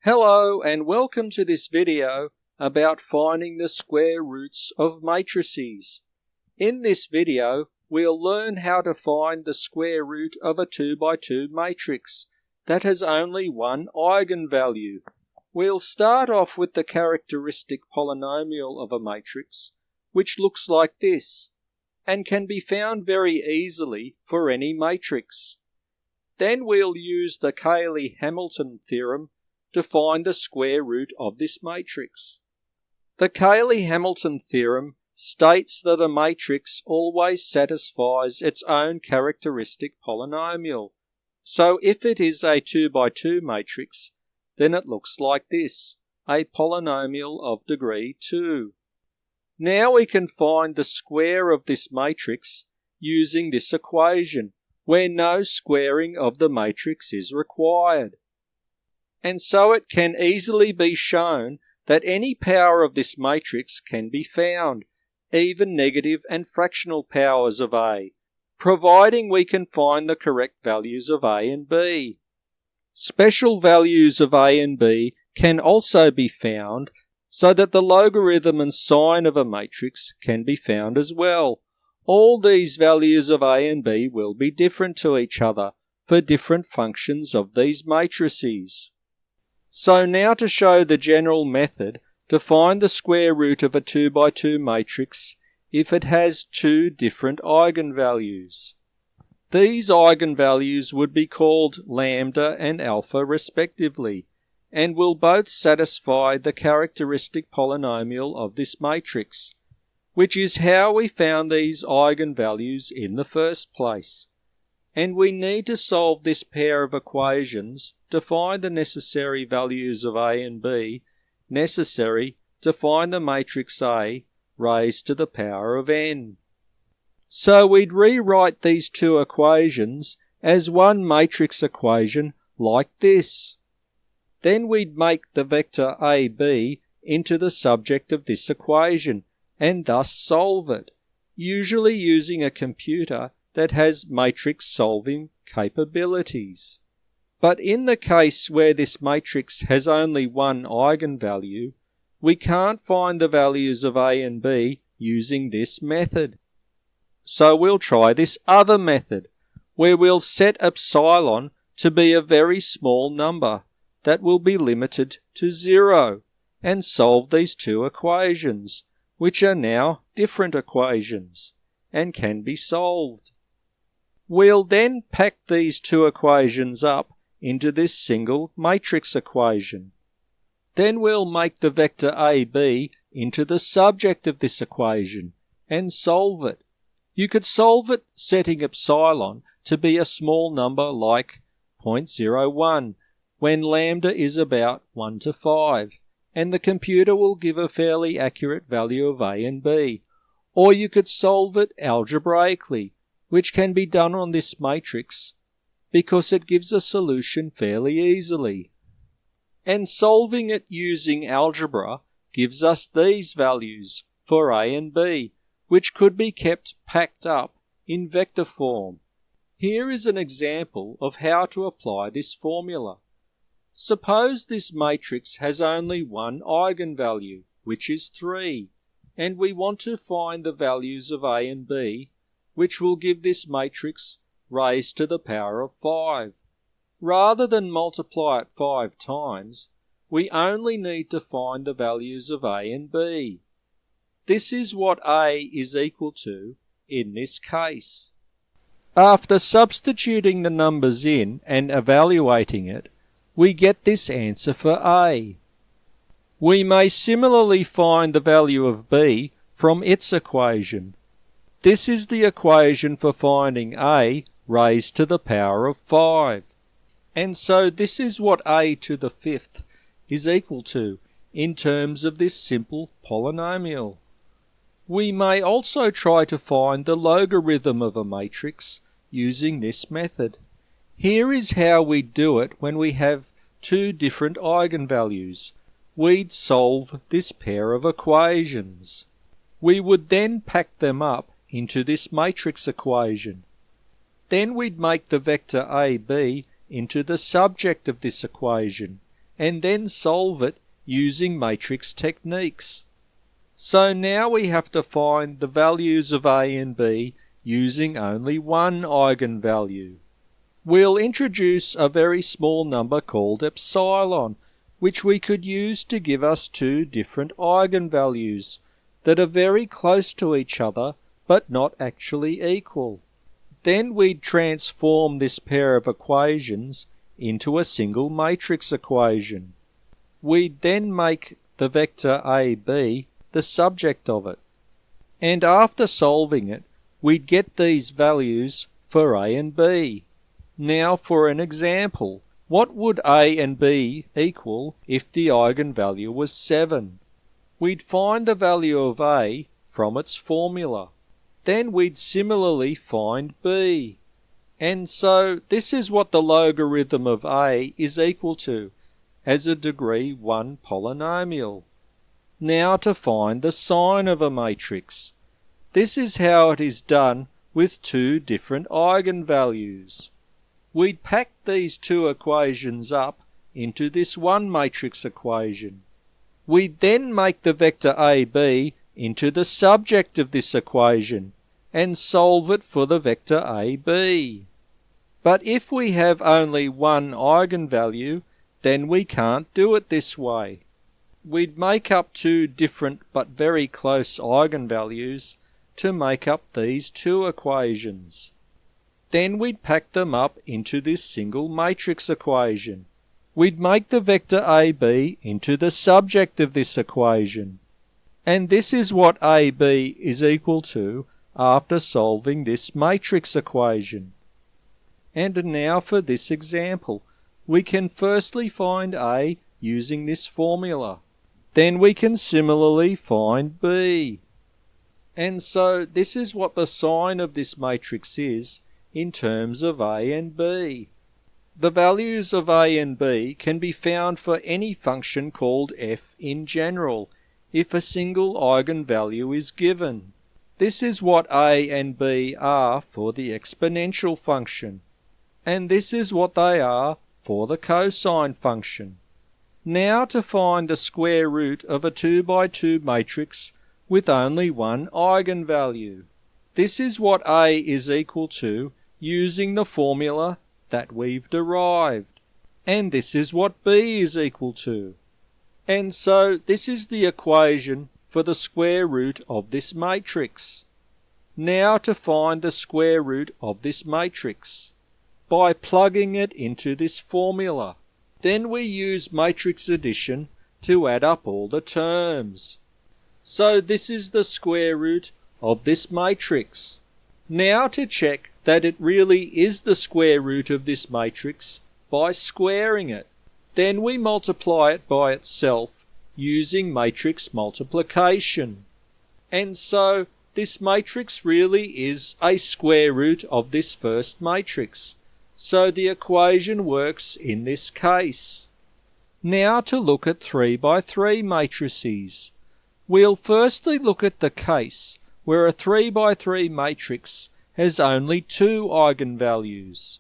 Hello and welcome to this video about finding the square roots of matrices. In this video, we'll learn how to find the square root of a 2 by 2 matrix that has only one eigenvalue. We'll start off with the characteristic polynomial of a matrix, which looks like this, and can be found very easily for any matrix. Then we'll use the Cayley-Hamilton theorem to find the square root of this matrix. The Cayley-Hamilton theorem states that a matrix always satisfies its own characteristic polynomial. So if it is a 2 by 2 matrix, then it looks like this, a polynomial of degree 2. Now we can find the square of this matrix using this equation, where no squaring of the matrix is required. And so it can easily be shown that any power of this matrix can be found, even negative and fractional powers of A, providing we can find the correct values of A and B. Special values of A and B can also be found so that the logarithm and sine of a matrix can be found as well. All these values of A and B will be different to each other for different functions of these matrices. So now to show the general method to find the square root of a 2 by 2 matrix if it has two different eigenvalues. These eigenvalues would be called lambda and alpha respectively, and will both satisfy the characteristic polynomial of this matrix, which is how we found these eigenvalues in the first place. And we need to solve this pair of equations to find the necessary values of A and B necessary to find the matrix A raised to the power of n. So we'd rewrite these two equations as one matrix equation like this. Then we'd make the vector AB into the subject of this equation and thus solve it, usually using a computer that has matrix solving capabilities. But in the case where this matrix has only one eigenvalue, we can't find the values of A and B using this method. So we'll try this other method, where we'll set epsilon to be a very small number that will be limited to 0, and solve these two equations, which are now different equations, and can be solved. We'll then pack these two equations up into this single matrix equation. Then we'll make the vector AB into the subject of this equation and solve it. You could solve it setting epsilon to be a small number like 0.01 when lambda is about 1 to 5, and the computer will give a fairly accurate value of A and B. Or you could solve it algebraically, which can be done on this matrix because it gives a solution fairly easily. And solving it using algebra gives us these values for A and B, which could be kept packed up in vector form. Here is an example of how to apply this formula. Suppose this matrix has only one eigenvalue, which is 3, and we want to find the values of A and B, which will give this matrix raised to the power of 5. Rather than multiply it 5 times, we only need to find the values of A and B. This is what A is equal to in this case. After substituting the numbers in and evaluating it, we get this answer for A. We may similarly find the value of B from its equation. This is the equation for finding A raised to the power of 5. And so this is what A to the 5th is equal to in terms of this simple polynomial. We may also try to find the logarithm of a matrix using this method. Here is how we do it when we have two different eigenvalues. We'd solve this pair of equations. We would then pack them up into this matrix equation. Then we'd make the vector AB into the subject of this equation and then solve it using matrix techniques. So now we have to find the values of A and B using only one eigenvalue. We'll introduce a very small number called epsilon, which we could use to give us two different eigenvalues that are very close to each other but not actually equal. Then we'd transform this pair of equations into a single matrix equation. We'd then make the vector AB the subject of it. And after solving it, we'd get these values for A and B. Now for an example, what would A and B equal if the eigenvalue was 7? We'd find the value of A from its formula. Then we'd similarly find B. And so this is what the logarithm of A is equal to as a degree 1 polynomial. Now to find the sign of a matrix. This is how it is done with two different eigenvalues. We'd pack these two equations up into this one matrix equation. We'd then make the vector AB into the subject of this equation and solve it for the vector AB. But if we have only one eigenvalue, then we can't do it this way. We'd make up two different but very close eigenvalues to make up these two equations. Then we'd pack them up into this single matrix equation. We'd make the vector AB into the subject of this equation. And this is what AB is equal to after solving this matrix equation. And now for this example, we can firstly find A using this formula. Then we can similarly find B. And so this is what the sign of this matrix is in terms of A and B. The values of A and B can be found for any function called f in general, if a single eigenvalue is given. This is what A and B are for the exponential function, and this is what they are for the cosine function. Now to find the square root of a 2 by 2 matrix with only one eigenvalue. This is what A is equal to using the formula that we've derived, and this is what B is equal to. And so this is the equation for the square root of this matrix. Now to find the square root of this matrix by plugging it into this formula. Then we use matrix addition to add up all the terms. So this is the square root of this matrix. Now to check that it really is the square root of this matrix by squaring it. Then we multiply it by itself using matrix multiplication. And so this matrix really is a square root of this first matrix. So the equation works in this case. Now to look at 3 by 3 matrices. We'll firstly look at the case where a 3 by 3 matrix has only two eigenvalues.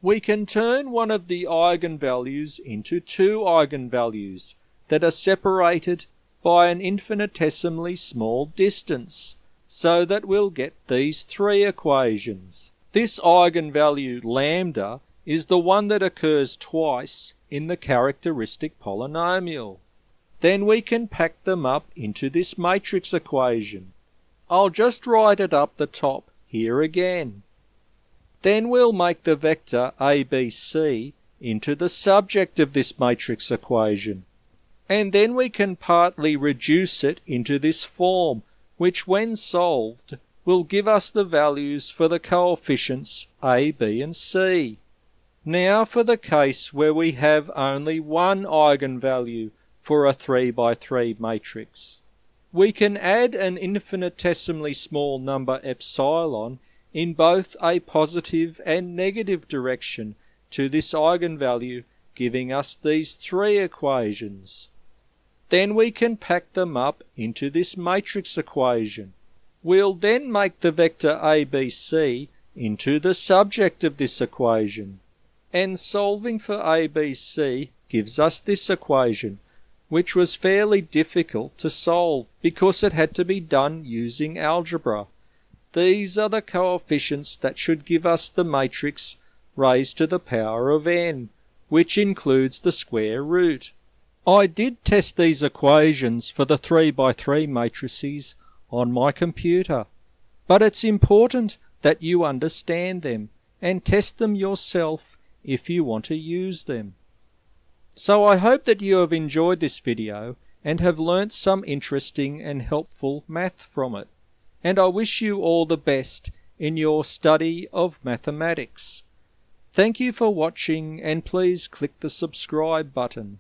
We can turn one of the eigenvalues into two eigenvalues that are separated by an infinitesimally small distance, so that we'll get these three equations. This eigenvalue lambda is the one that occurs twice in the characteristic polynomial. Then we can pack them up into this matrix equation. I'll just write it up the top here again. Then we'll make the vector ABC into the subject of this matrix equation. And then we can partly reduce it into this form, which when solved will give us the values for the coefficients A, B and C. Now for the case where we have only one eigenvalue for a 3 by 3 matrix. We can add an infinitesimally small number epsilon in both a positive and negative direction to this eigenvalue, giving us these three equations. Then we can pack them up into this matrix equation. We'll then make the vector ABC into the subject of this equation, and solving for ABC gives us this equation, which was fairly difficult to solve because it had to be done using algebra. These are the coefficients that should give us the matrix raised to the power of n, which includes the square root. I did test these equations for the 3 by 3 matrices on my computer, but it's important that you understand them and test them yourself if you want to use them. So I hope that you have enjoyed this video and have learnt some interesting and helpful math from it, and I wish you all the best in your study of mathematics. Thank you for watching, and please click the subscribe button.